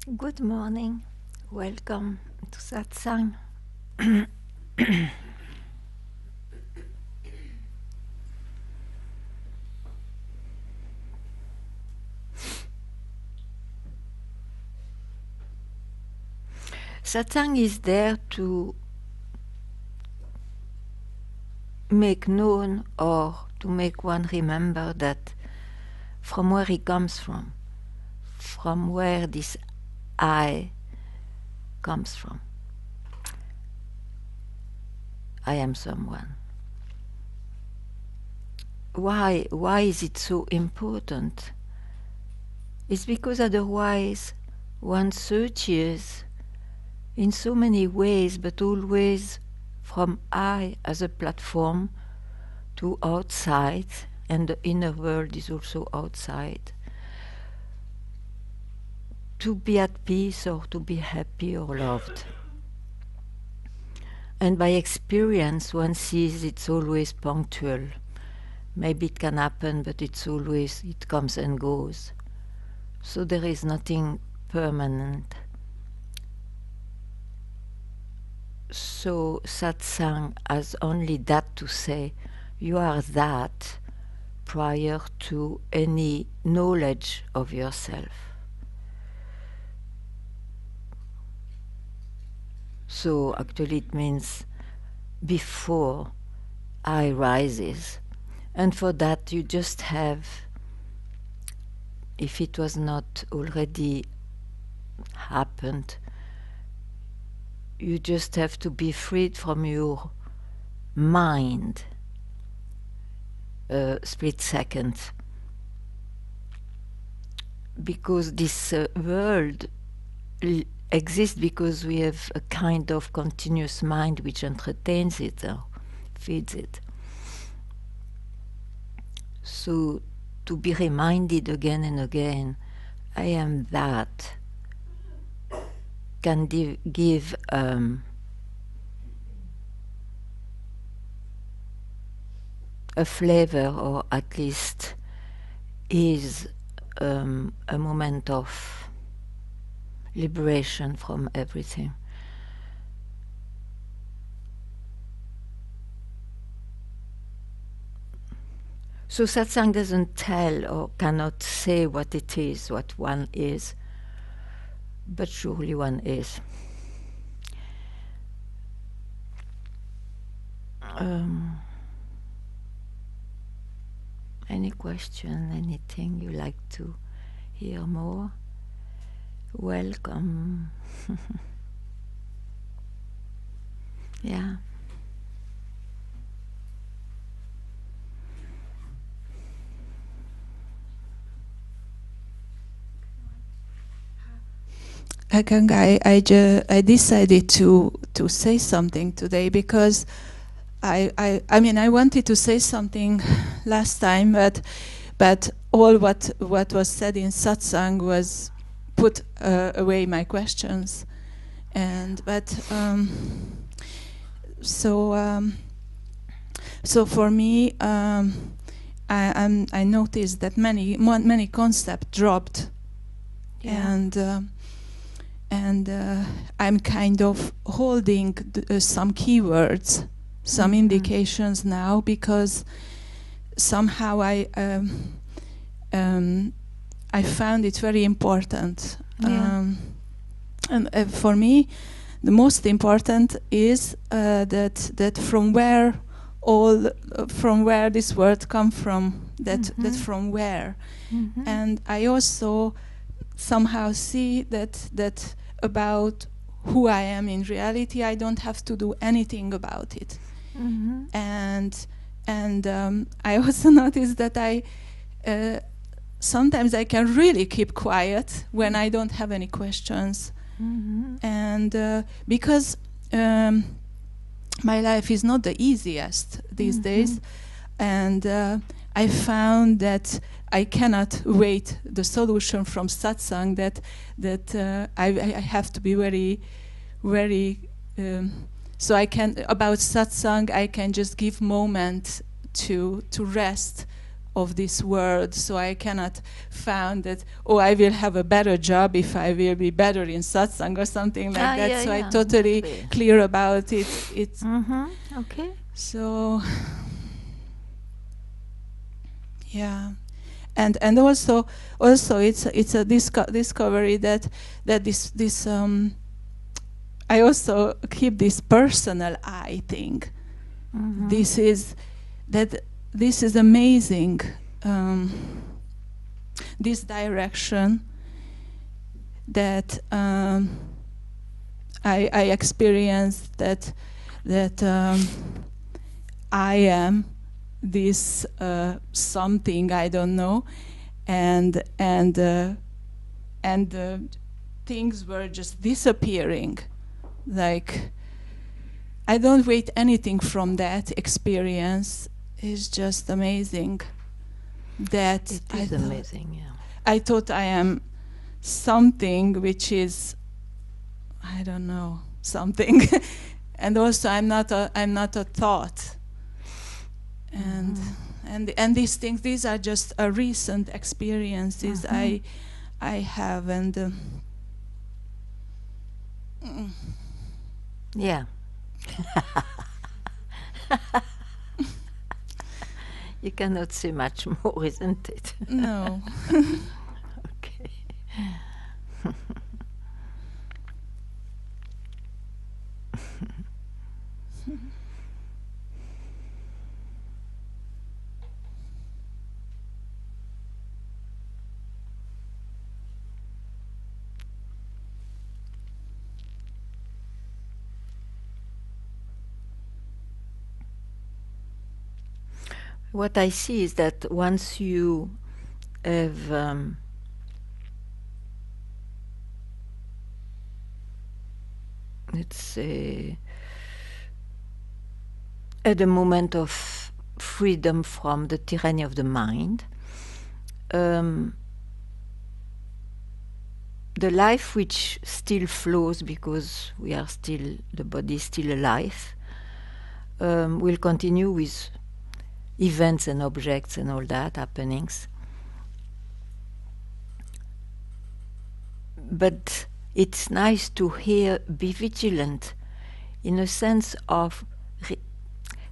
Good morning. Welcome to Satsang. Satsang is there to make known or to make one remember that from where he comes from where this I comes from. I am someone. Why is it so important? It's because otherwise one searches in so many ways, but always from I as a platform to outside, and the inner world is also outside, to be at peace or to be happy or loved. And by experience one sees it's always punctual. Maybe it can happen, but it's always, it comes and goes. So there is nothing permanent. So Satsang has only that to say, you are that prior to any knowledge of yourself. So actually it means before I rises. And for that you just have, if it was not already happened, you just have to be freed from your mind a split second. Because this world exists because we have a kind of continuous mind which entertains it or feeds it. So to be reminded again and again, I am that, can give a flavor, or at least is a moment of liberation from everything. So Satsang doesn't tell or cannot say what it is, what one is, but surely one is. Any question, anything you like to hear more? Welcome. Yeah. Ganga, I decided to say something today because I mean I wanted to say something last time, but all what was said in Satsang was put away my questions, and so for me I noticed that many concepts dropped, yeah. And I'm kind of holding some keywords, some indications now, because somehow I found it very important. Yeah. And for me, the most important is that from where this word come from, that from where, and I also somehow see that about who I am in reality, I don't have to do anything about it. And I also notice that I sometimes I can really keep quiet when I don't have any questions, and because my life is not the easiest these days, and I found that I cannot wait the solution from Satsang, that I have to be very so about Satsang I can just give moment to rest of this world, so I cannot found that, oh, I will have a better job if I will be better in satsang or something like that. Yeah, so yeah, I totally okay. clear about it. It's Okay. so, yeah. And also it's a discovery that this I also keep this personal I thing. This is amazing. This direction that I experienced that I am this something I don't know, and things were just disappearing. Like, I don't wait anything from that experience. It's just amazing. That It is amazing, yeah. I thought I am something which is, I don't know, something. And also I'm not a thought. And these things, these are just recent experiences I have, and yeah. You cannot say much more, isn't it? no. Okay. What I see is that once you have let's say at a moment of freedom from the tyranny of the mind, the life which still flows because we are still, the body is still alive, will continue with events and objects and all that, happenings. But it's nice to hear, be vigilant, in a sense of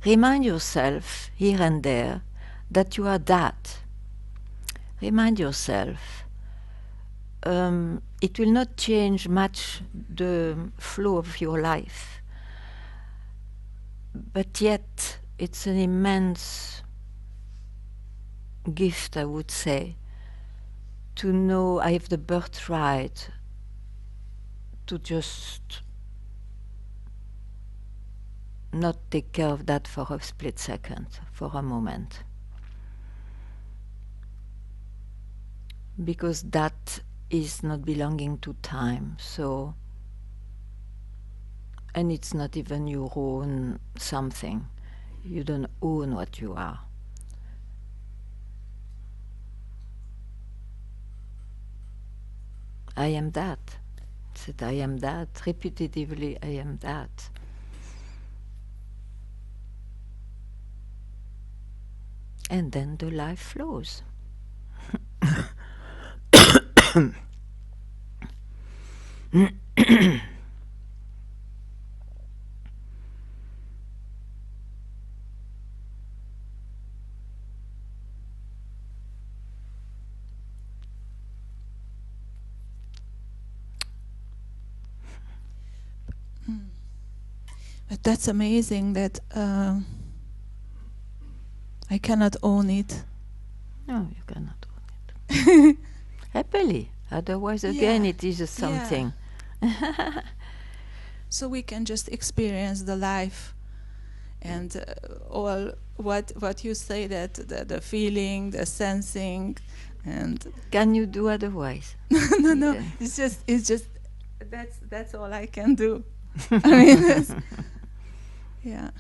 remind yourself here and there that you are that. Remind yourself. It will not change much the flow of your life, but yet it's an immense gift, I would say, to know I have the birthright to just not take care of that for a split second, for a moment. Because that is not belonging to time, so, and it's not even your own something. You don't own what you are. I am that. Said I am that. Repetitively, I am that. And then the life flows. But that's amazing that I cannot own it. No, you cannot own it. Happily. Otherwise, again, Yeah, it is a something. yeah. So we can just experience the life, and all what you say, that the feeling, the sensing, and Can you do otherwise? no, Yeah. it's just that's all I can do. I mean, yeah.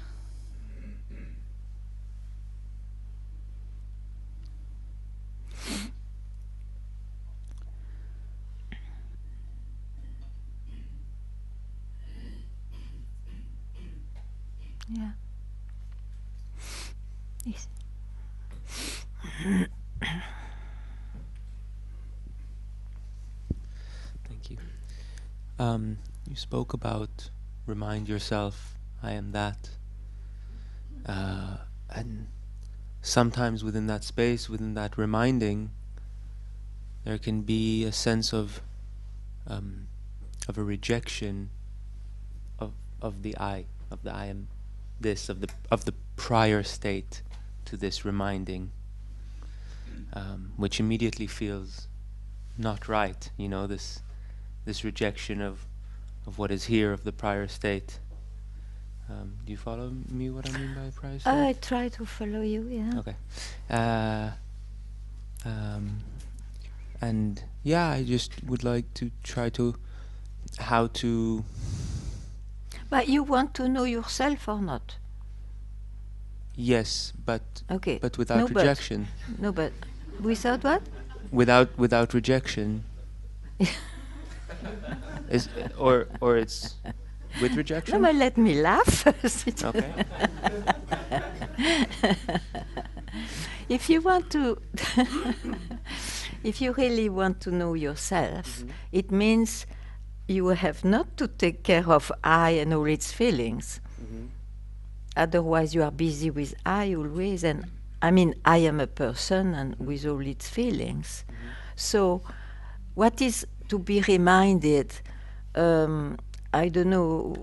Yeah. Yes. Thank you. You spoke about remind yourself, I am that. And sometimes within that space, within that reminding, there can be a sense of a rejection of the I am this, of the prior state to this reminding, which immediately feels not right. You know, this rejection of what is here, of the prior state. Do you follow me? What I mean by prior state? I try to follow you. Yeah. Okay. And yeah, I just would like to try to how to. But you want to know yourself or not? Yes, but Okay. but without No, rejection. No, but without what? Without rejection. or it's with rejection. No, but let me laugh. Okay. If you want to, if you really want to know yourself, it means you have not to take care of I and all its feelings. Otherwise, you are busy with I always, and I mean, I am a person and with all its feelings. So, what is to be reminded? I don't know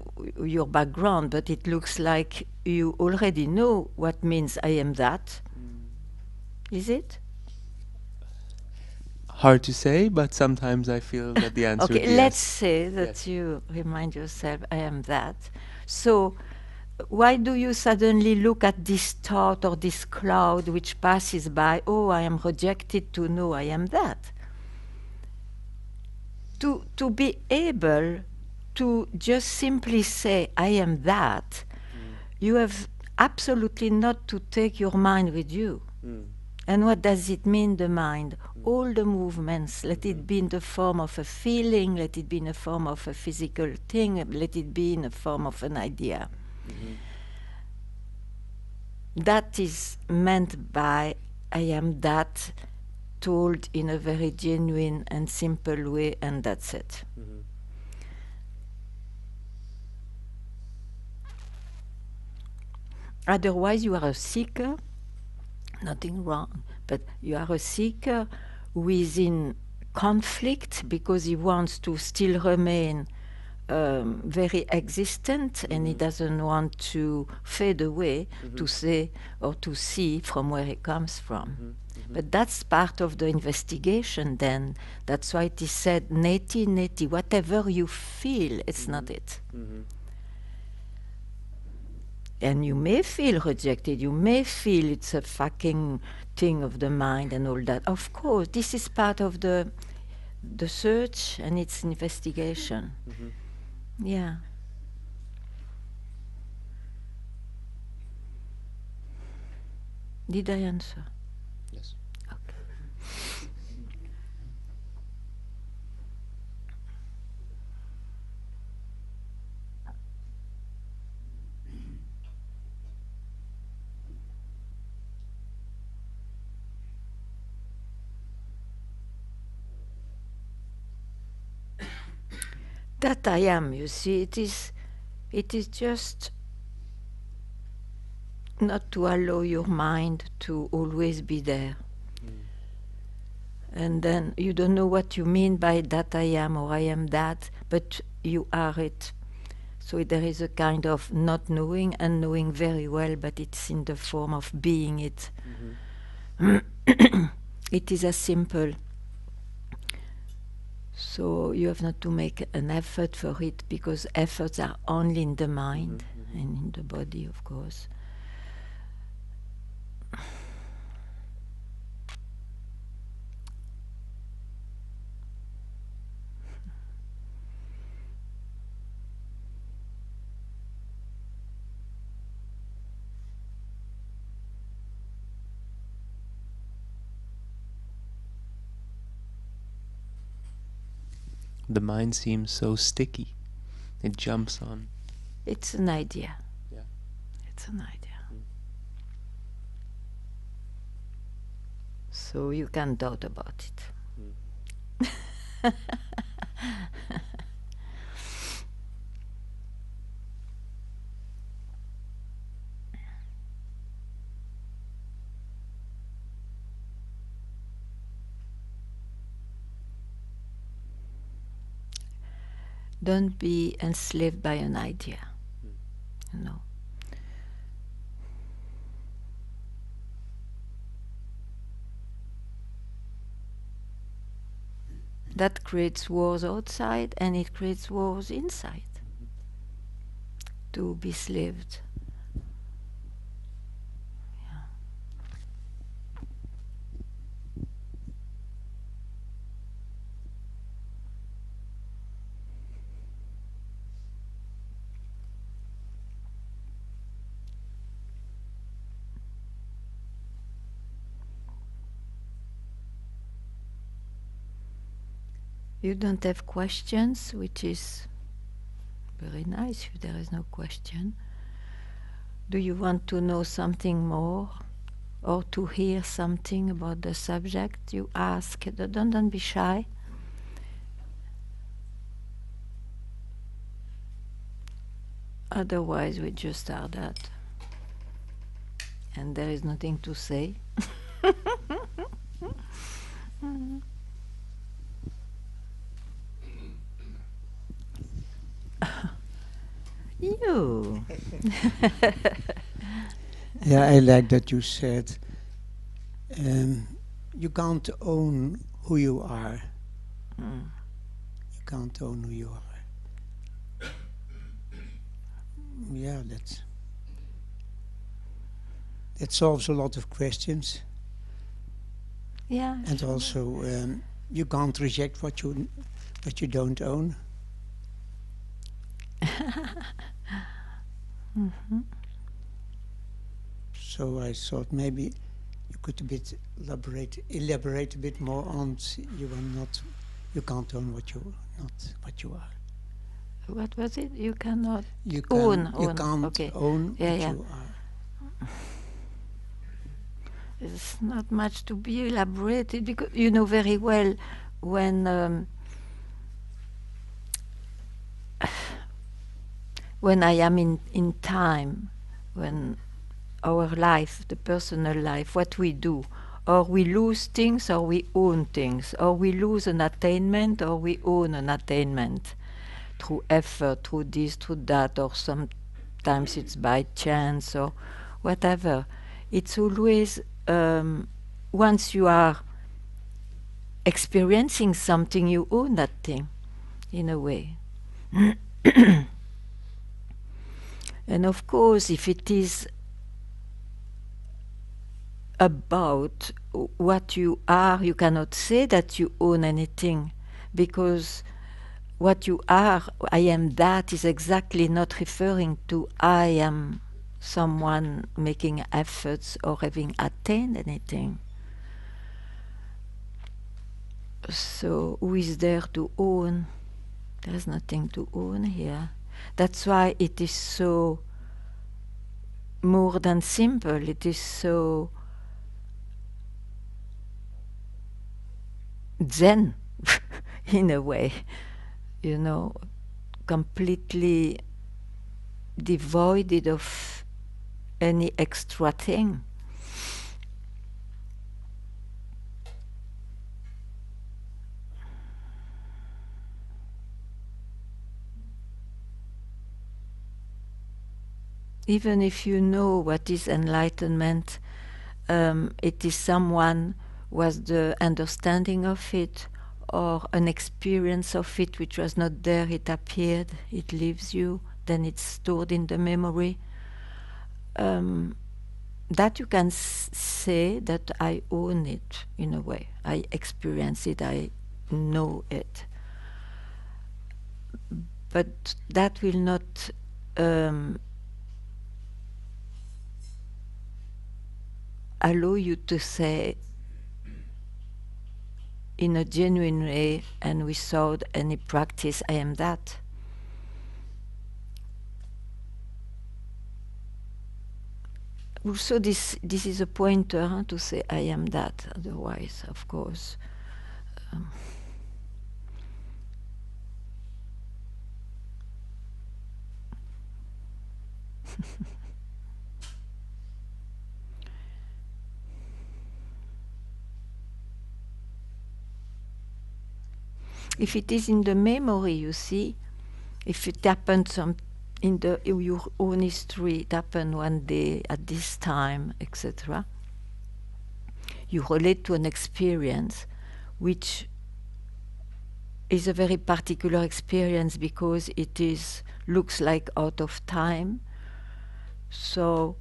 your background, but it looks like you already know what means I am that. Is it? Hard to say, but sometimes I feel that the answer Okay, would be let's yes. say that Yes. you remind yourself, I am that. So, why do you suddenly look at this thought or this cloud which passes by? Oh, I am rejected to know I am that. To be able to just simply say, I am that, you have absolutely not to take your mind with you. And what does it mean, the mind? All the movements, let it be in the form of a feeling, let it be in the form of a physical thing, let it be in the form of an idea. That is meant by I am that, told in a very genuine and simple way, and that's it. Otherwise, you are a seeker, nothing wrong, but you are a seeker within conflict because he wants to still remain very existent and he doesn't want to fade away to say or to see from where he comes from. But that's part of the investigation then. That's why it is said, neti, neti, whatever you feel, it's not it. And you may feel rejected, you may feel it's a fucking thing of the mind and all that. Of course, this is part of the search and its investigation. Yeah. Did I answer? Yes. Okay. That I am, you see, it is just not to allow your mind to always be there. And then you don't know what you mean by that I am or I am that, but you are it. So there is a kind of not knowing and knowing very well, but it's in the form of being it. It is as simple. So you have not to make an effort for it, because efforts are only in the mind and in the body, of course. The mind seems so sticky. It jumps on. It's an idea. Yeah. It's an idea. So you can doubt about it. Don't be enslaved by an idea, you know. That creates wars outside and it creates wars inside. To be slaved. You don't have questions, which is very nice if there is no question. Do you want to know something more or to hear something about the subject? You ask. Don't be shy. Otherwise, we just are that. And there is nothing to say. You. Yeah, I like that you said you can't own who you are. You can't own who you are. Yeah, that solves a lot of questions. Yeah. And sure. also, you can't reject what you don't own. Mm-hmm. So I thought maybe you could elaborate a bit more on you can't own what you are. What was it? You cannot You own. can't Okay. own Yeah, what yeah. you are. There's not much to be elaborated because you know very well when I am in time, when our life, the personal life, what we do, or we lose things or we own things, or we lose an attainment or we own an attainment through effort, through this, through that, or sometimes it's by chance or whatever. It's always once you are experiencing something, you own that thing in a way. And of course, if it is about what you are, you cannot say that you own anything, because what you are, I am that, is exactly not referring to I am someone making efforts or having attained anything. So who is there to own? There is nothing to own here. That's why it is so more than simple. It is so Zen in a way, you know, completely devoid of any extra thing. Even if you know what is enlightenment, it is someone who has the understanding of it or an experience of it which was not there, it appeared, it leaves you, then it's stored in the memory. That you can say that I own it in a way. I experience it, I know it. But that will not allow you to say in a genuine way and without any practice, I am that. also this is a pointer, huh, to say I am that. Otherwise, of course, um, if it is in the memory, you see, if it happened in your own history, it happened one day at this time, etc. You relate to an experience which is a very particular experience because it looks like out of time. So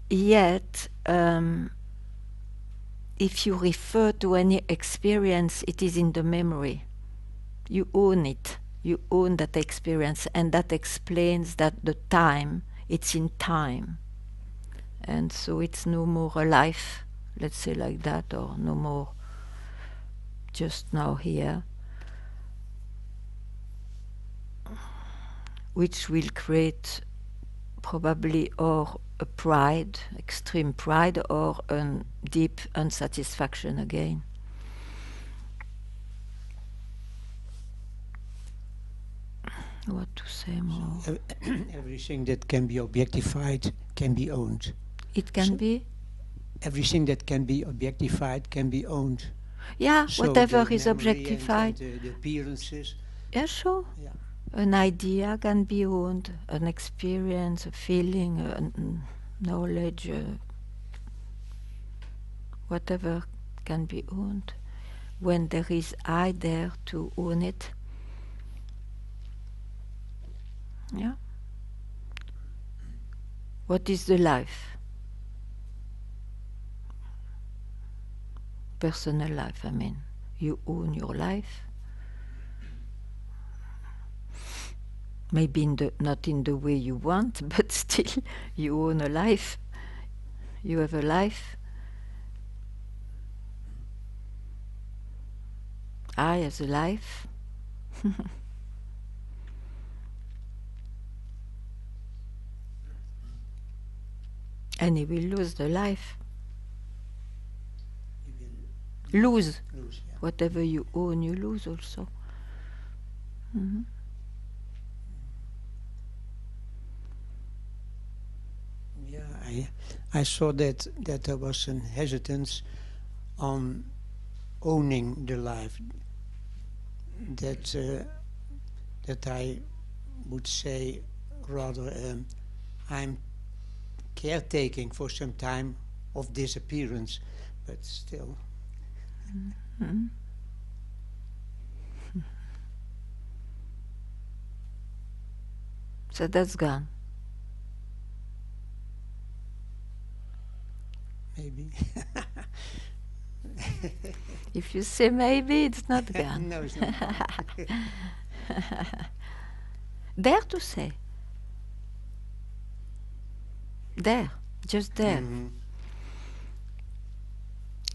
yet, if you refer to any experience, it is in the memory. You own it. You own that experience, and that explains that the time, it's in time. And so it's no more alive, let's say like that, or no more just now here, which will create probably or a pride, extreme pride, or a deep unsatisfaction again. What to say more? So, everything that can be objectified can be owned. It can be? Everything that can be objectified can be owned. Yeah, So whatever the is memory objectified. and the appearances. Yeah, sure. Yeah. An idea can be owned, an experience, a feeling, a knowledge, whatever can be owned. When there is I there to own it. Yeah. What is the life? Personal life, I mean. You own your life. Maybe not in the way you want, but still you own a life. You have a life. I as a life. And he will lose the life. You will Lose. lose, yeah. Whatever you own, you lose also. Mm-hmm. Yeah, I saw that there was an hesitance on owning the life. That I would say rather I'm caretaking for some time of disappearance, but still. Mm-hmm. So that's gone. Maybe. If you say maybe, it's not gone. No, it's not. Dare to say. There. Just there. Mhm.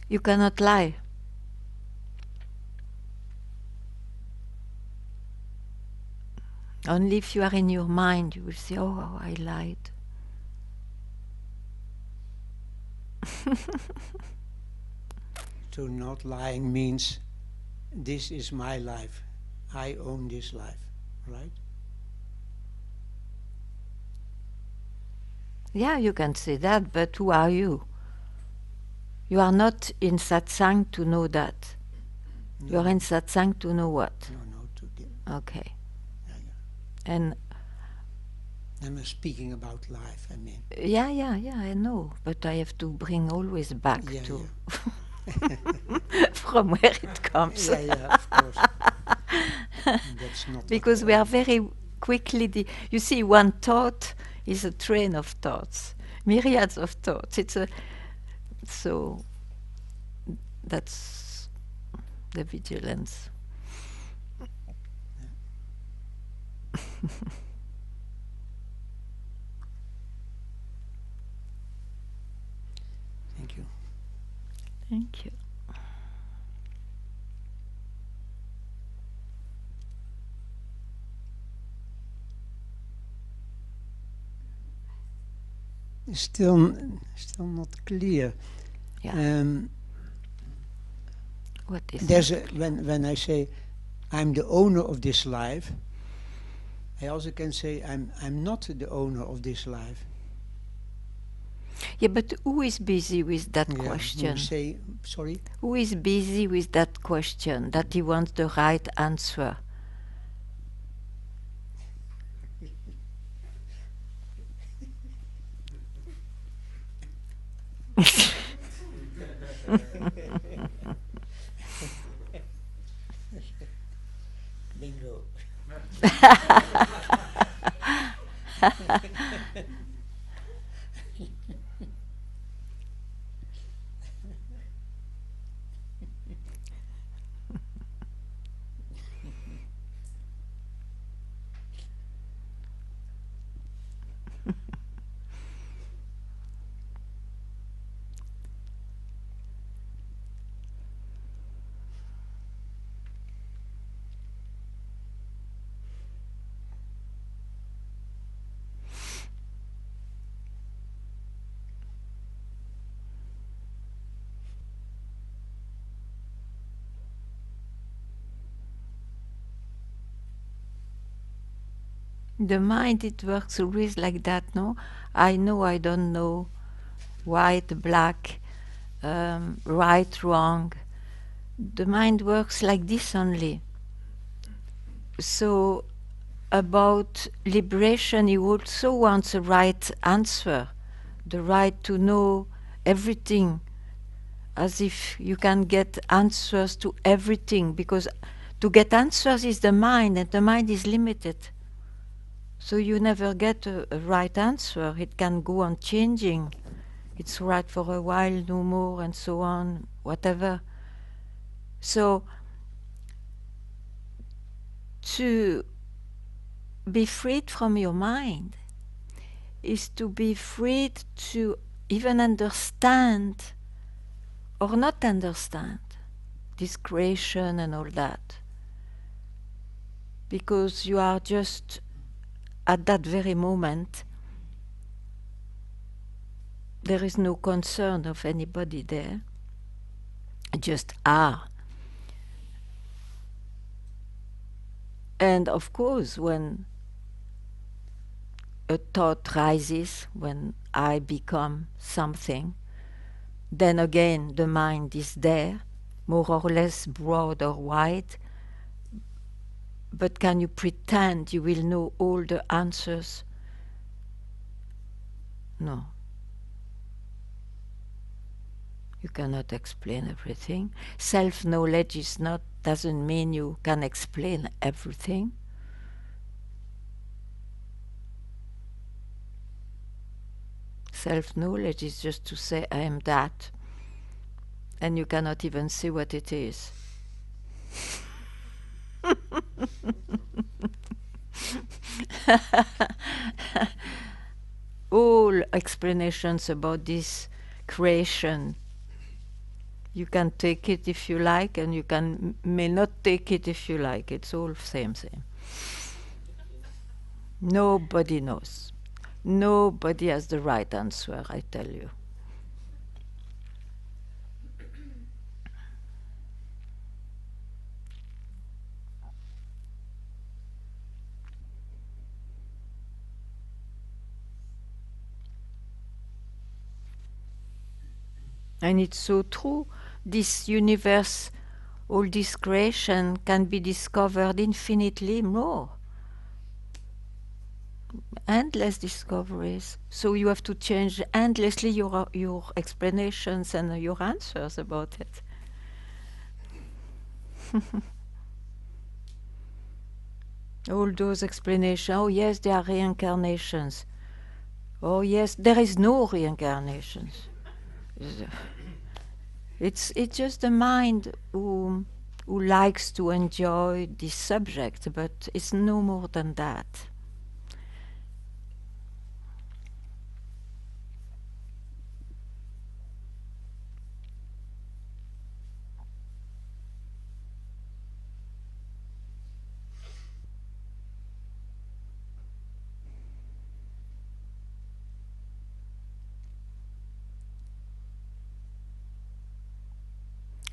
You cannot lie. Only if you are in your mind, you will say, oh, I lied. So not lying means this is my life. I own this life, right? Yeah, you can say that, but who are you? You are not in Satsang to know that. No, You are in Satsang to know what? no, to get. Okay. Yeah, yeah. And I'm speaking about life, I mean. yeah, I know. But I have to bring always back Yeah, to yeah. from where it comes. Yeah, of course. And that's not Because what we I are very quickly, you see, one thought is a train of thoughts, myriads of thoughts. So that's the vigilance. Thank you. Thank you. still not clear. Yeah. What is There's it? when I say I'm the owner of this life, I also can say I'm not the owner of this life. Yeah, but who is busy with that Yeah. question? Say sorry. Who is busy with that question, that he wants the right answer? Bingo. The mind, it works always like that, no? I know, I don't know, white, black, right, wrong. The mind works like this only. So, about liberation, he also wants a right answer, the right to know everything, as if you can get answers to everything, because to get answers is the mind, and the mind is limited. So you never get a right answer. It can go on changing. It's right for a while, no more, and so on, whatever. So to be freed from your mind is to be freed to even understand or not understand this creation and all that. Because you are just at that very moment, there is no concern of anybody there, just are. And of course, when a thought rises, when I become something, then again the mind is there, more or less broad or wide. But can you pretend you will know all the answers? No. You cannot explain everything. Self-knowledge doesn't mean you can explain everything. Self-knowledge is just to say, I am that. And you cannot even see what it is. All explanations about this creation, you can take it if you like, and you may not take it if you like. It's all same. Nobody knows. Nobody has the right answer, I tell you. And it's so true. This universe, all this creation can be discovered infinitely more. Endless discoveries. So you have to change endlessly your explanations and your answers about it. All those explanations. Oh yes, there are reincarnations. Oh yes, there is no reincarnations. It's just the mind who likes to enjoy this subject, but it's no more than that.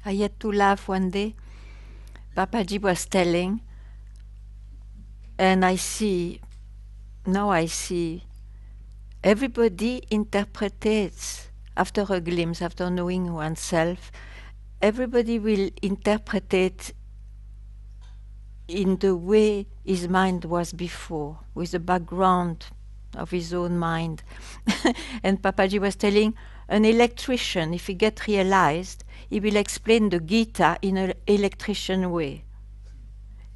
I had to laugh one day. Papaji was telling, and now I see, everybody interprets after a glimpse, after knowing oneself, everybody will interpret it in the way his mind was before, with the background of his own mind. And Papaji was telling, an electrician, if he get realized, he will explain the Gita in an electrician way.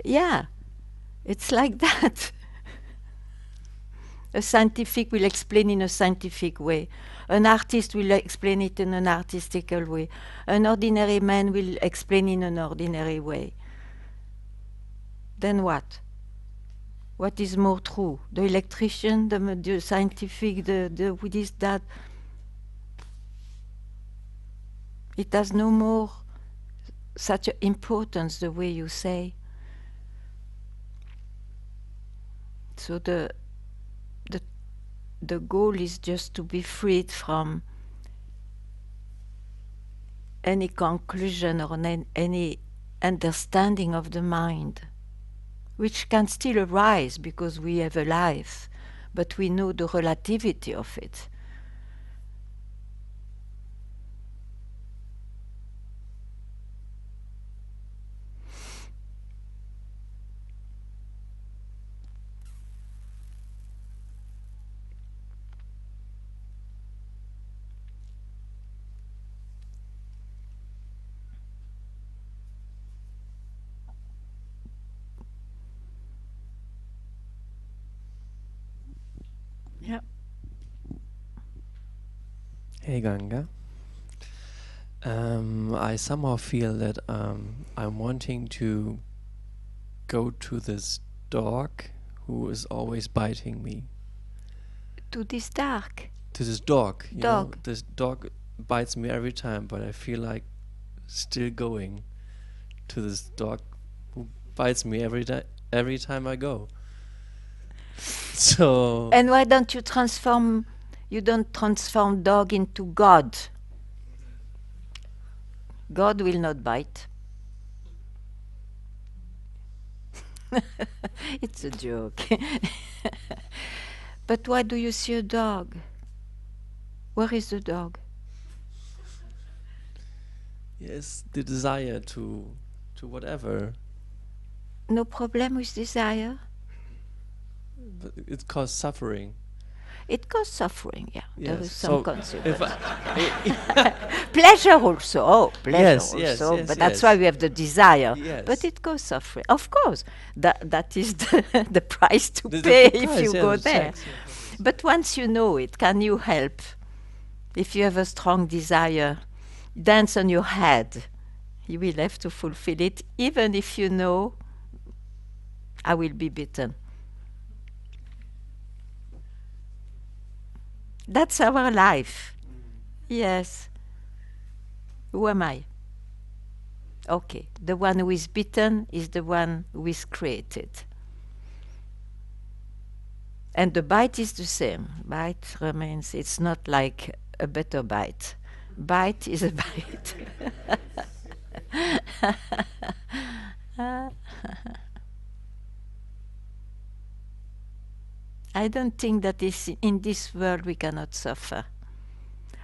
Yeah, it's like that. A scientific will explain in a scientific way. An artist will explain it in an artistical way. An ordinary man will explain in an ordinary way. Then what? What is more true? The electrician, the scientific, the this, that? It has no more such an importance the way you say. So the goal is just to be freed from any conclusion or any understanding of the mind, which can still arise because we have a life, but we know the relativity of it. Yeah. Hey Ganga. I somehow feel that I'm wanting to go to this dog who is always biting me. To this dark. To this dog. You know, Dog. this dog bites me every time, but I feel like still going to this dog who bites me every time I go. So. And why don't you don't transform dog into God? God will not bite. It's a joke. But why do you see a dog? Where is the dog? Yes, the desire to whatever. No problem with desire? But it causes suffering. It causes suffering, yeah. There Yes, is some so consequence. if Pleasure also, Yes, but that's why we have the desire. Yes. But it causes suffering. Of course, that is the price to The pay price, if you yeah, go the there. tax, yeah. But once you know it, can you help? If you have a strong desire, dance on your head. You will have to fulfill it, even if you know, I will be bitten. That's our life. Yes. Who am I? Okay, the one who is bitten is the one who is created. And the bite is the same. Bite remains, it's not like a better bite. Bite is a bite. I don't think that in this world we cannot suffer.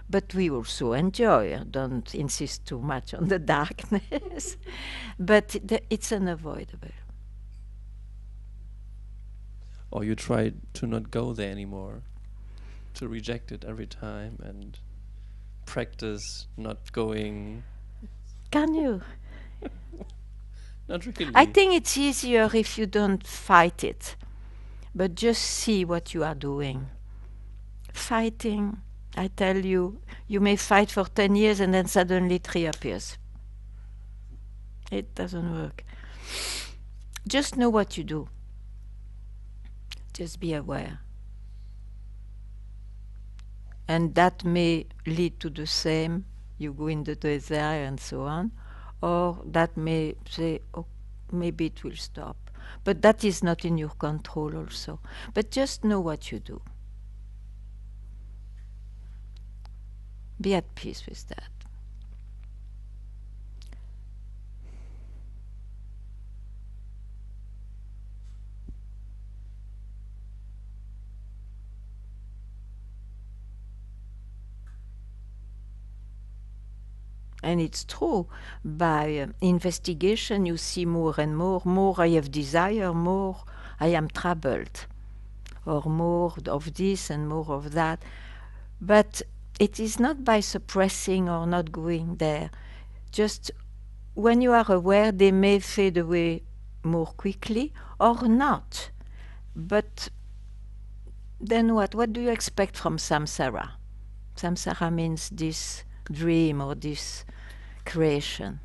But we also enjoy. Don't insist too much on the darkness. But it's unavoidable. Or you try to not go there anymore, to reject it every time and practice not going. Can you? Not really. I think it's easier if you don't fight it, but just see what you are doing. Fighting, I tell you, you may fight for 10 years and then suddenly it reappears. It doesn't work. Just know what you do. Just be aware. And that may lead to the same, you go in the desire and so on, or that may say, oh, maybe it will stop. But that is not in your control also. But just know what you do. Be at peace with that. And it's true. By investigation, you see more and more. More I have desire, more I am troubled. Or more of this and more of that. But it is not by suppressing or not going there. Just when you are aware, they may fade away more quickly or not. But then what? What do you expect from samsara? Samsara means this dream or this creation.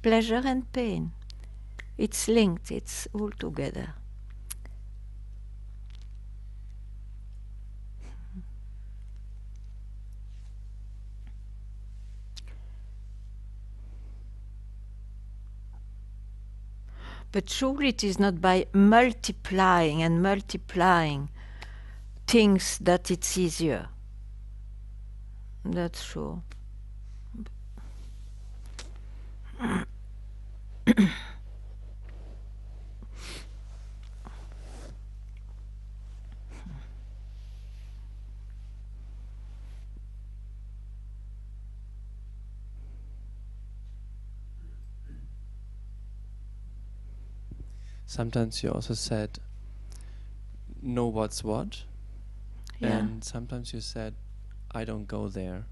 Pleasure and pain. It's linked, it's all together. But surely it is not by multiplying and multiplying things that it's easier. That's true. Sometimes you also said, know what's what. Yeah. And sometimes you said, I don't go there.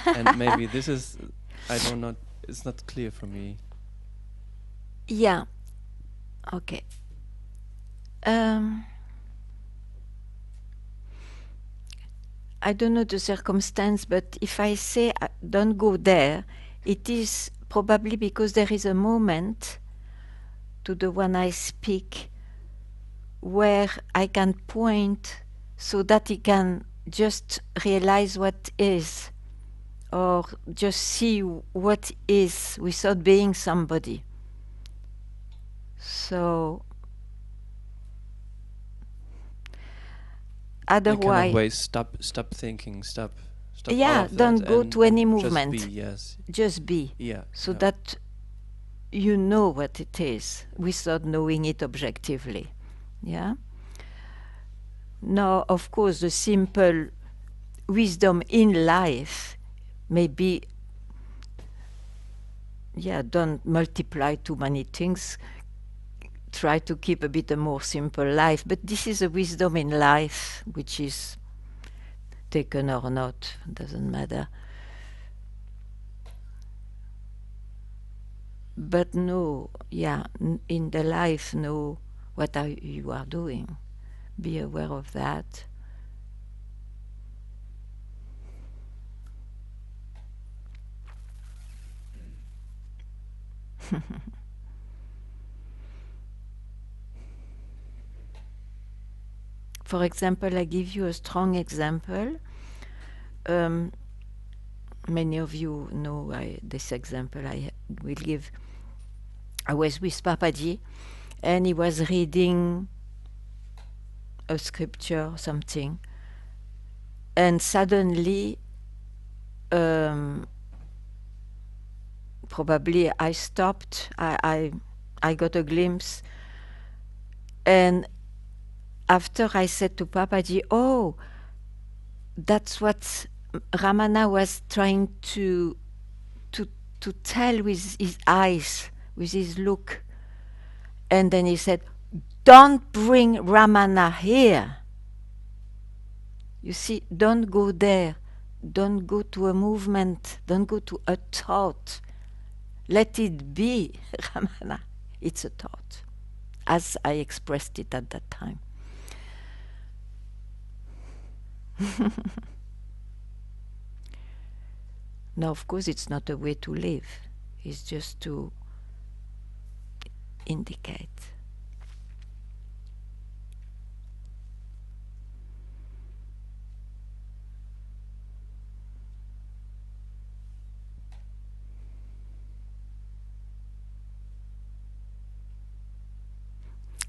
And maybe this is, I don't know, it's not clear for me. Yeah. Okay. I don't know the circumstance, but if I say don't go there, it is probably because there is a moment to the one I speak where I can point so that he can just realize what is, or just see what is without being somebody. So otherwise, In kind of way, stop thinking, stop yeah, all of don't that go and to any just movement. be, yes. Just be. Yeah. So yeah. that you know what it is without knowing it objectively. Yeah. Now, of course, the simple wisdom in life may be, yeah, don't multiply too many things. Try to keep a bit a more simple life. But this is a wisdom in life, which is taken or not, doesn't matter. But know, yeah, in the life, know what you are doing. Be aware of that. For example, I give you a strong example. Many of you know this example I will give. I was with Papaji, and he was reading a scripture or something, and suddenly, probably I stopped. I got a glimpse, and after I said to Papaji, "Oh, that's what Ramana was trying to tell with his eyes, with his look." And then he said, "Don't bring Ramana here. You see, don't go there. Don't go to a movement. Don't go to a thought. Let it be Ramana. It's a thought," as I expressed it at that time. Now, of course, it's not a way to live. It's just to indicate.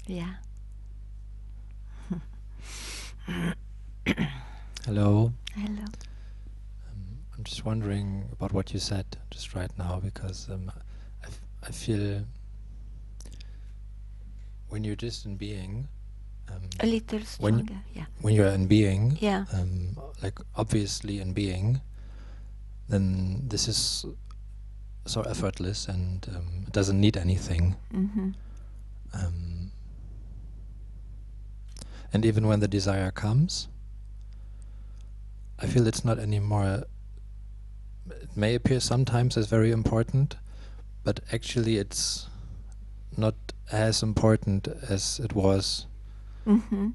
Yeah. Hello. Hello. I'm just wondering about what you said just right now, because I feel when you're just in being, A little stronger, yeah. when you're in being, Yeah. like obviously in being, then this is so effortless and it doesn't need anything. Mm-hmm. And even when the desire comes, I feel it's not anymore. It may appear sometimes as very important, but actually it's not as important as it was Mm-hmm.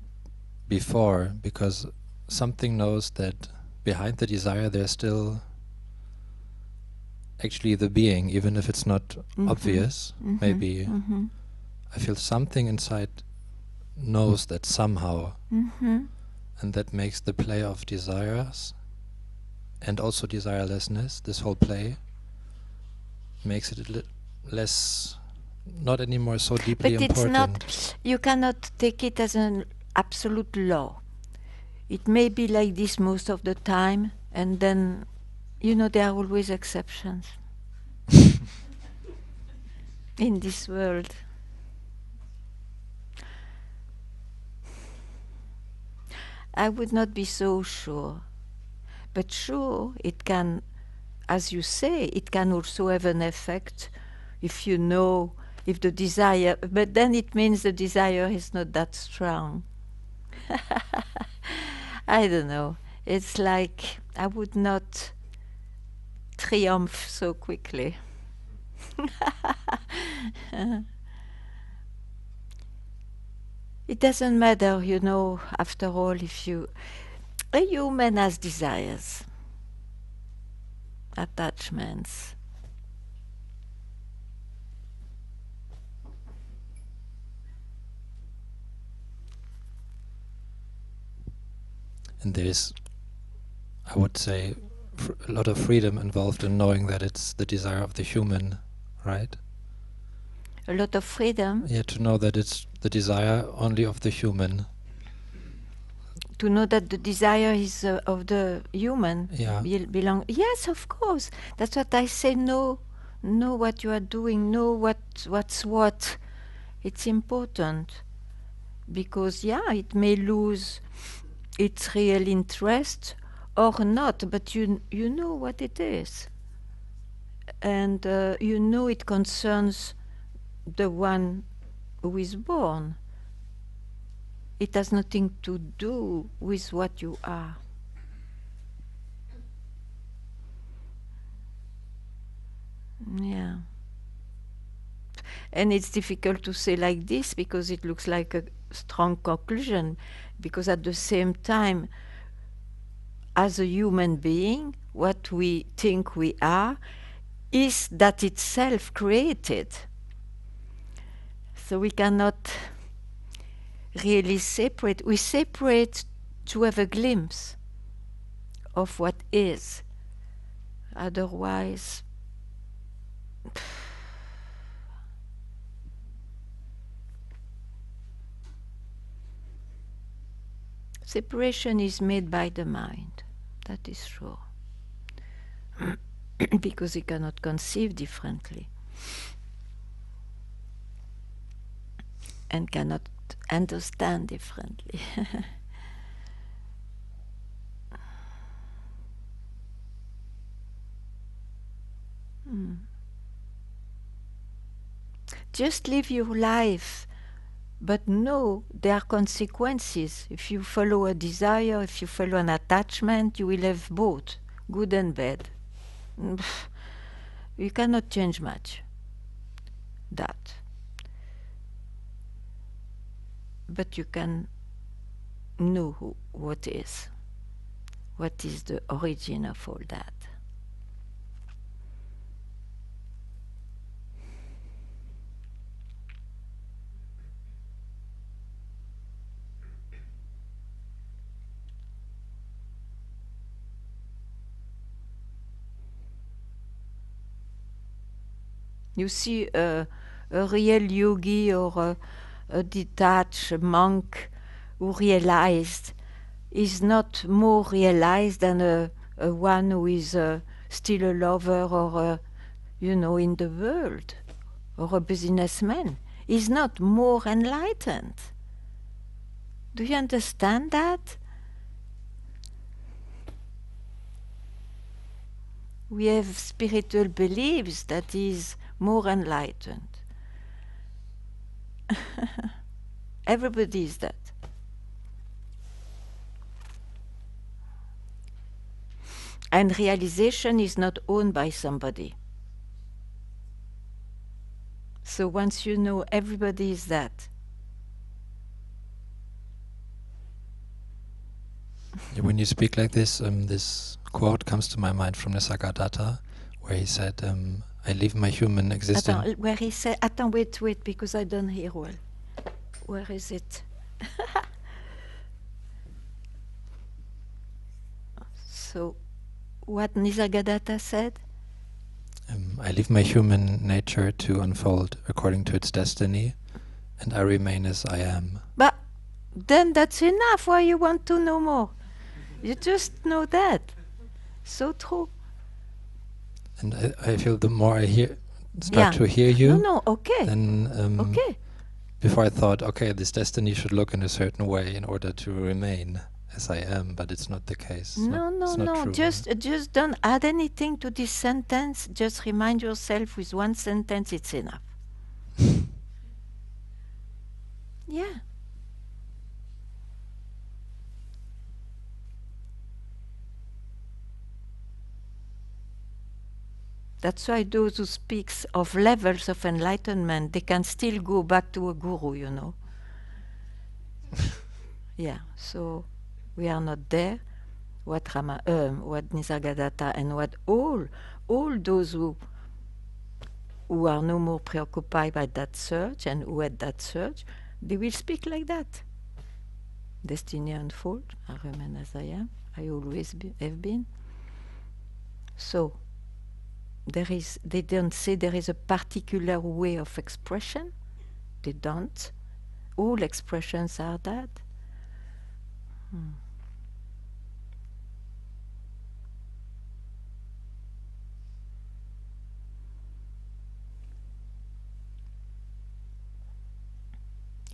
before, because something knows that behind the desire there's still actually the being, even if it's not obvious. Mm-hmm. Maybe Mm-hmm. I feel something inside knows that somehow, Mm-hmm. and that makes the play of desires and also desirelessness, this whole play, makes it less, not anymore so deeply But it's important. not, you cannot take it as an absolute law. It may be like this most of the time, and then, there are always exceptions in this world. I would not be so sure. But sure, it can, as you say, it can also have an effect if if the desire, but then it means the desire is not that strong. I don't know. It's like I would not triumph so quickly. It doesn't matter, after all, if a human has desires, attachments. And there's, I would say, a lot of freedom involved in knowing that it's the desire of the human, right? A lot of freedom. Yeah, to know that it's the desire only of the human. To know that the desire is of the human. Yeah. Belong. Yes, of course. That's what I say. Know what you are doing. Know what's what. It's important because it may lose its real interest or not, but you know what it is, and it concerns the one who is born. It has nothing to do with what you are. Yeah. And it's difficult to say like this because it looks like a strong conclusion, because at the same time, as a human being, what we think we are is that itself created. So we cannot really separate. We separate to have a glimpse of what is. Otherwise, separation is made by the mind. That is true. Because it cannot conceive differently and cannot understand differently. Just live your life, but know there are consequences. If you follow a desire, if you follow an attachment, you will have both, good and bad. You cannot change much that. But you can know what is the origin of all that. You see, a real yogi or a detached monk who realized is not more realized than a one who is still a lover or in the world, or a businessman. Is not more enlightened. Do you understand that? we have spiritual beliefs that is more enlightened. Everybody is that. And realization is not owned by somebody. So once you know everybody is that. When you speak like this, this quote comes to my mind from Nisargadatta, where he said, I leave my human existence. Attends, where he said, attends, wait, because I don't hear well. Where is it? So, what Nisargadatta said? I leave my human nature to unfold according to its destiny, and I remain as I am. But then that's enough. Why you want to know more? You just know that. So true. And I feel the more I start to hear you, okay. then Okay. before I thought, okay, this destiny should look in a certain way in order to remain as I am, but it's not the case. It's not true. Just don't add anything to this sentence. Just remind yourself with one sentence, it's enough. Yeah. That's why those who speaks of levels of enlightenment, they can still go back to a guru, you know. Yeah, so we are not there. What Nisargadatta and what all those who are no more preoccupied by that search and who had that search, they will speak like that. Destiny unfold, I remain as I am, I always have been. So, they don't say there is a particular way of expression. They don't. All expressions are that.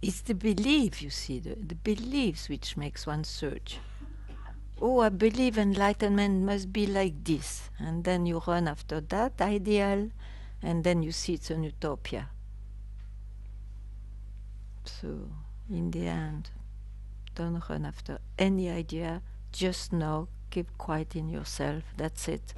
It's the belief, you see, the beliefs which makes one search. Oh, I believe enlightenment must be like this. And then you run after that ideal, and then you see it's an utopia. So, in the end, don't run after any idea, just know, keep quiet in yourself, that's it.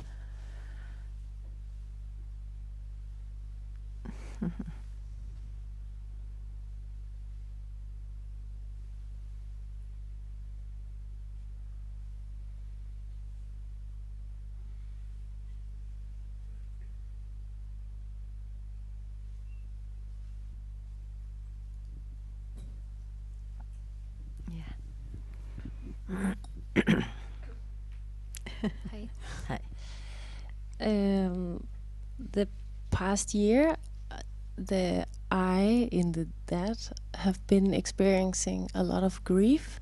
Hi. Hi. The past year, the I in the that have been experiencing a lot of grief,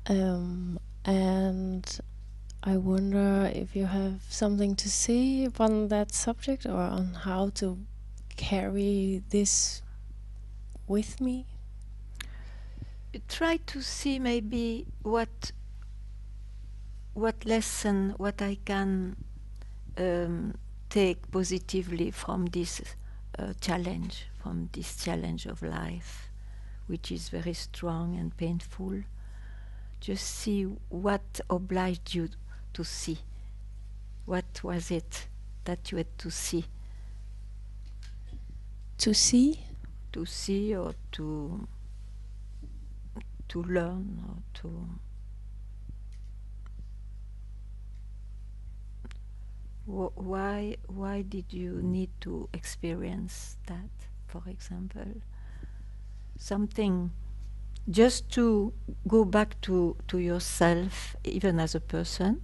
and I wonder if you have something to say on that subject or on how to carry this with me. Try to see maybe what lesson, what I can take positively from this challenge, of life, which is very strong and painful. Just see what obliged you to see. What was it that you had to see? To see? To see or to learn or to... Why did you need to experience that, for example? Something just to go back to yourself, even as a person.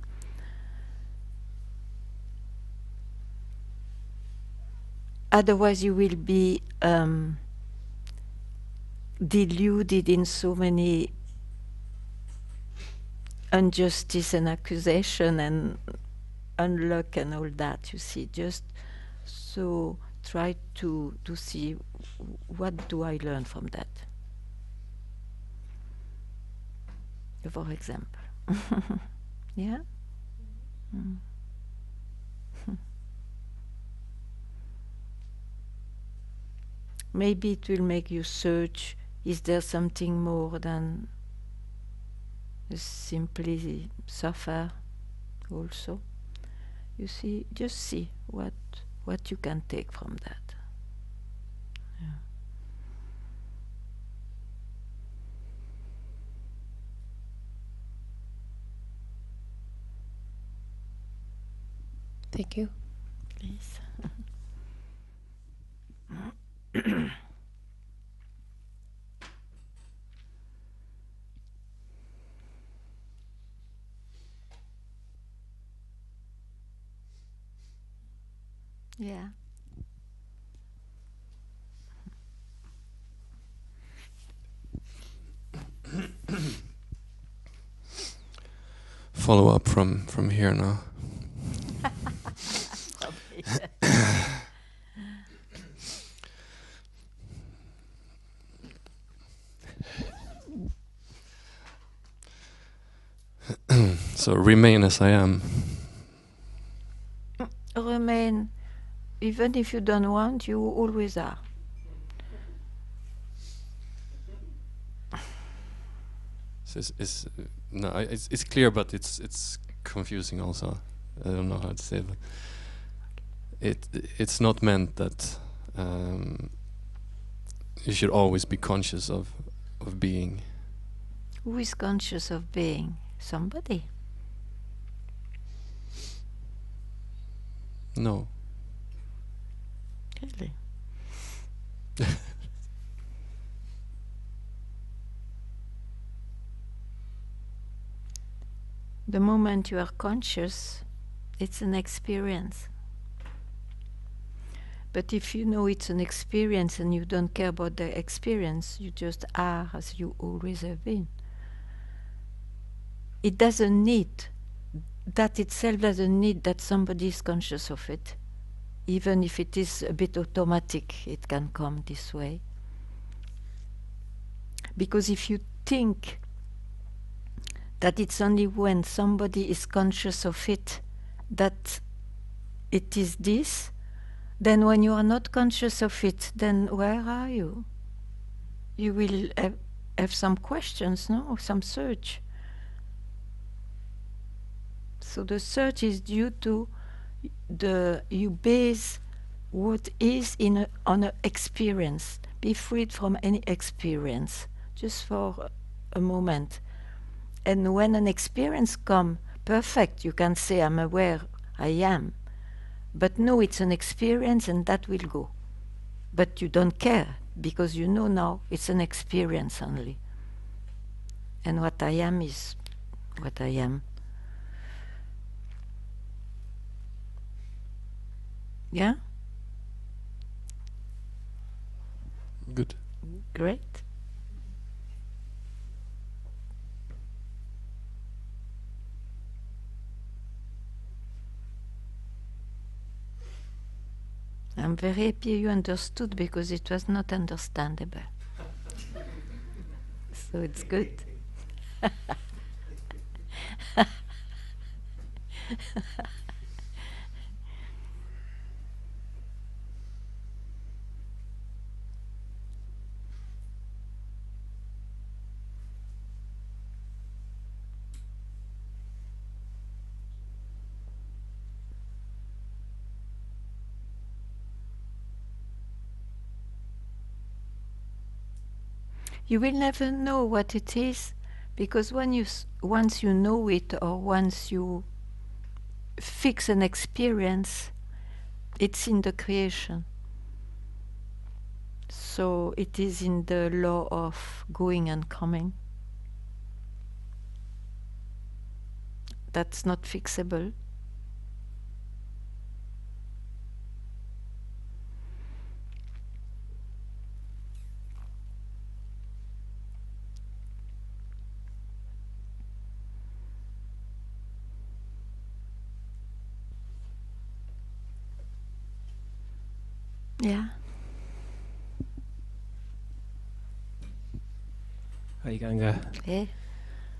Otherwise you will be deluded in so many injustice and accusation and unluck and all that, you see. Just so try to see what do I learn from that, for example. Yeah? maybe it will make you search, is there something more than simply suffer also? You see, just see what you can take from that. Yeah. Thank you. Please. Yeah. Follow up from here now. So remain as I am. Remain, even if you don't want, you always are. It's clear, but it's confusing also. I don't know how to say it. It's not meant that you should always be conscious of being. Who is conscious of being? Somebody. No. Really? The moment you are conscious, it's an experience. But if you know it's an experience and you don't care about the experience, you just are as you always have been. It doesn't need, that itself doesn't need that somebody is conscious of it. Even if it is a bit automatic, it can come this way. Because if you think that it's only when somebody is conscious of it that it is this, then when you are not conscious of it, then where are you? You will have some questions, no? Some search. So the search is due to you base what is on an experience. Be freed from any experience, just for a moment. And when an experience comes, perfect, you can say, I'm aware, I am. But no, it's an experience and that will go. But you don't care, because you know now it's an experience only. And what I am is what I am. Yeah? Good. Great. I'm very happy you understood, because it was not understandable. So it's good. You will never know what it is, because once you know it, or once you fix an experience, it's in the creation. So it is in the law of going and coming. That's not fixable. Yeah. Hi Ganga. Hey.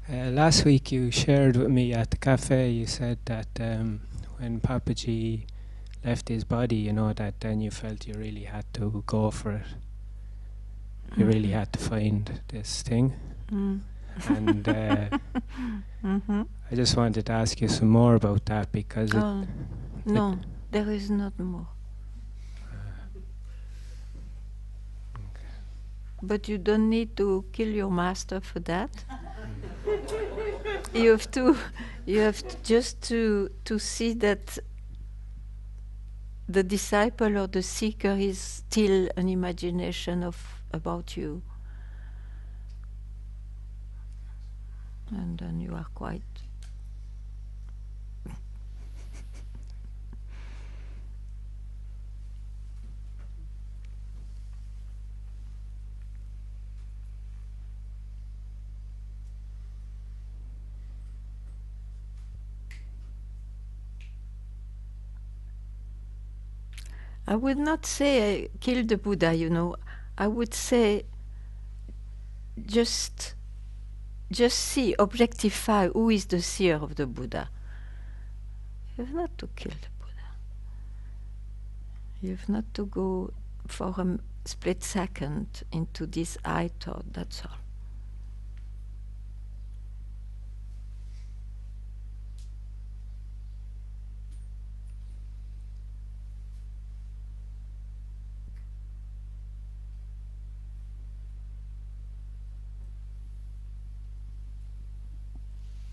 Last week you shared with me at the cafe, you said that when Papaji left his body, you know, that then you felt you really had to go for it. we really had to find this thing. And I just wanted to ask you some more about that, because no, there is not more. But you don't need to kill your master for that. You have to just to see that the disciple or the seeker is still an imagination about you. And then you are quite I would not say kill the Buddha, I would say just see, objectify who is the seer of the Buddha. You have not to kill the Buddha. You have not to go for a split second into this I thought, that's all.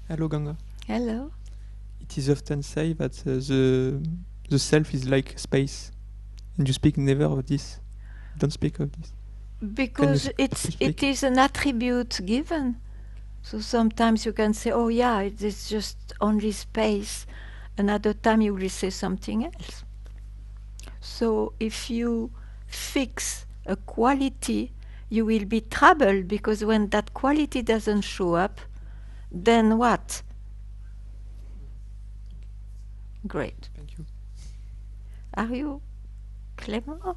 Hello, Ganga. Hello. It is often said that the self is like space, and you speak never of this. Don't speak of this. Because it is an attribute given. So sometimes you can say, oh yeah, it is just only space. Another time you will say something else. So if you fix a quality, you will be troubled, because when that quality doesn't show up, then what? Great. Thank you. Are you clever?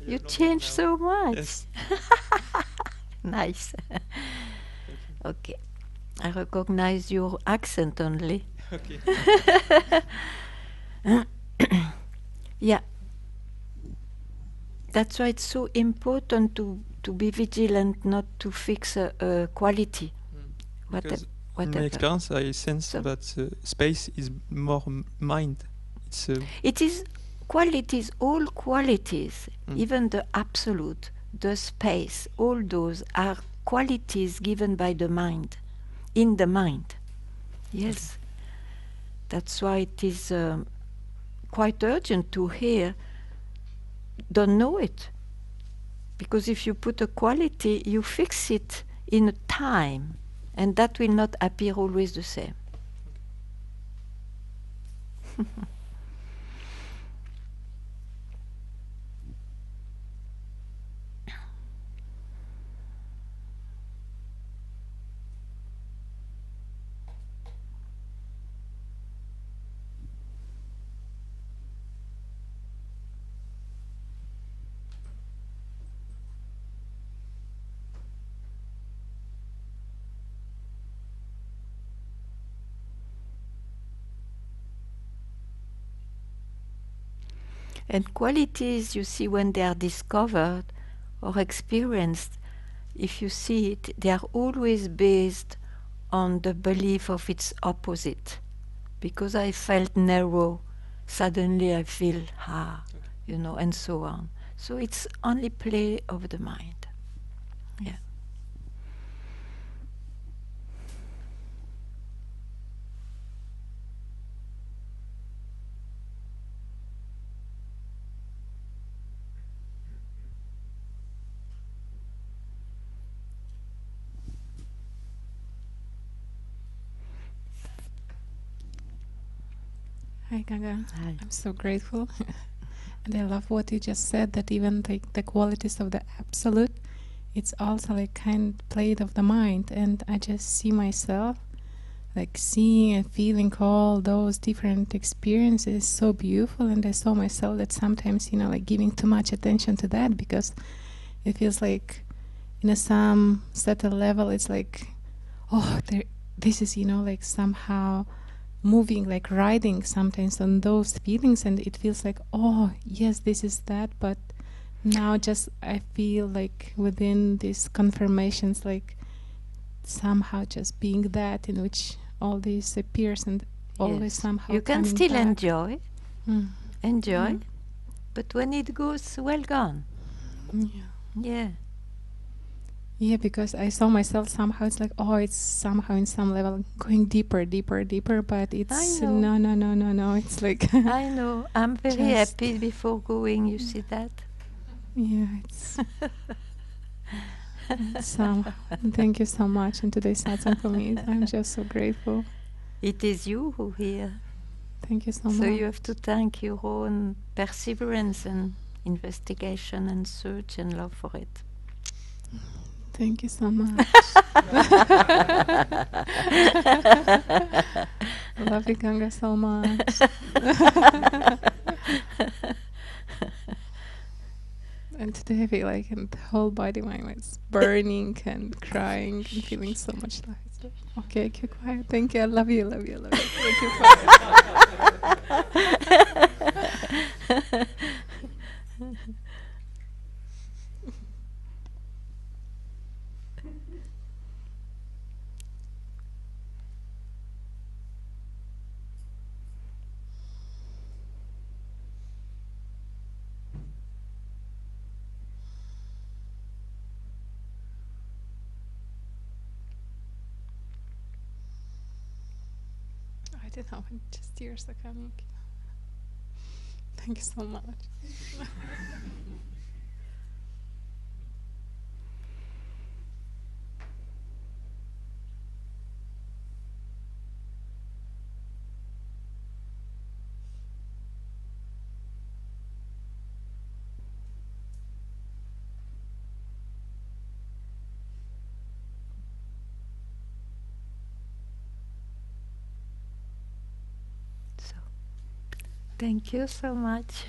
You change so much. Yes. Nice. Okay. I recognize your accent only. Okay. Yeah. That's why it's so important to be vigilant, not to fix a quality. Because Whatever. in my experience, I sense that space is more mind. It is qualities, all qualities, even the absolute, the space, all those are qualities given by the mind, in the mind. Yes. That's why it is quite urgent to hear, don't know it. Because if you put a quality, you fix it in a time, and that will not appear always the same. And qualities, you see, when they are discovered or experienced, if you see it, they are always based on the belief of its opposite. Because I felt narrow, suddenly I feel and so on. So it's only play of the mind. Yeah. Hi, Ganga. Hi. I'm so grateful. And I love what you just said, that even the qualities of the absolute, it's also like kind played of the mind. And I just see myself like seeing and feeling all those different experiences so beautiful. And I saw myself that sometimes, like giving too much attention to that, because it feels like in some subtle level, it's like, this is, like somehow moving, like riding sometimes on those feelings, and it feels like, oh yes, this is that, but now just I feel like within these confirmations, like somehow just being that in which all this appears and always somehow you can coming still back. enjoy, Yeah. but when it goes, well gone. Yeah. Yeah, because I saw myself somehow, it's like, oh, it's somehow in some level going deeper, deeper, deeper, but it's no, it's like I know, I'm very just happy before going, you see that? yeah, it's somehow. Thank you so much, and today's satsang for me, I'm just so grateful. It is you who hear. Thank you so So much. you have to thank your own perseverance and investigation and search and love for it. Thank you so much. Love you, Ganga, so much. And today I feel like the whole body, my was burning and crying and feeling so much light. So, okay, keep quiet. Thank you. I love you, love you, love you. Thank you for I don't know, just tears are coming. Thank you so much. So, thank you so much.